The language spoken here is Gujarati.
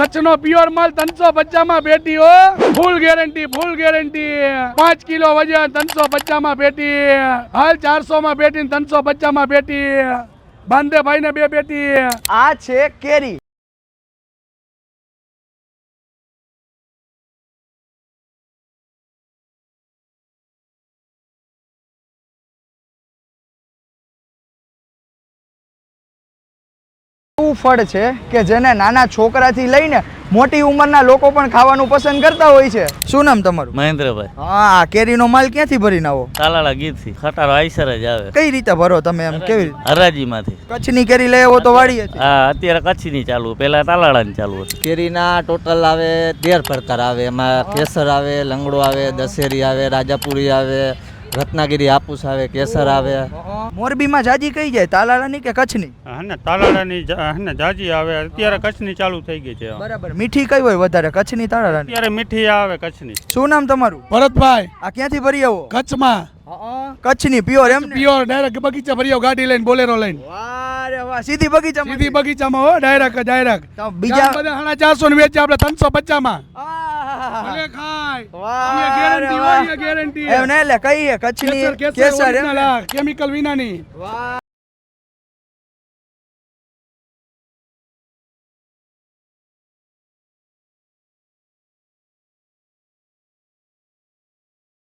કચ્છનો પ્યોર માલ 350 માં પેટી હો, ફૂલ ગેરંટી 5 કિલો વજન 350 માં પેટી, હાલ 400 માં પેટી 350 માં પેટી, બાંધે ભાઈ ને 2 પેટી. આ છે કેરી. એવું ફળ છે કે જેને નાના છોકરાથી લઈને મોટી ઉંમરના લોકો પણ ખાવાનું પસંદ કરતા હોય છે. શું નામ તમારું? મહેન્દ્રભાઈ. હા, કેરીનો માલ ક્યાંથી ભરીને આવો? તાલાળા ગીરથી. ખટારો આઈસર જ આવે. કઈ રીતે ભરો તમે? એમ કેવી રીતે? હરાજીમાંથી. કચ્છની કેરી લઈ આવો તો વાડીએ છે? હા, અત્યારે કચ્છની ચાલુ, પેલા તાલાળાની ચાલુ હતી. કેરીના ટોટલ આવે 13 પ્રકાર આવે. એમાં કેસર આવે, લંગડો આવે, દશેરી આવે, રાજાપુરી આવે, રત્નાગીરી હાપુસ આવે, કેસર આવે. મોરબીમાં જાજી કઈ જાય, તાલાળાની કે કચ્છની? હને તાલાળાની હને જાજી આવે. અત્યારે કચ્છની ચાલુ થઈ ગઈ છે. બરાબર. મીઠી કઈ હોય વધારે, કચ્છની તાલાળાની? અત્યારે મીઠી આવે કચ્છની. શું નામ તમારું? ભરતભાઈ, આ ક્યાંથી ભરી આવો? કચ્છમાં કચ્છની પ્યોર એમ? પ્યોર ડાયરેક્ટ બગીચા ભરી આવો, ગાડી લઈને બોલેરો લઈને. વાહ રે વાહ, સીધી બગીચામાં? સીધી બગીચામાં હો, ડાયરેક્ટ. તો બીજા બધા 450 ને વેચે, આપણે 350 માં. આહાહા. ભલે ખાય. વાહ ગેરંટી રે વાહ. હોય, ગેરંટી. એમ ને એટલે કઈ કચ્છની કેસર એમ ને? કેમિકલ વિનાની. વાહ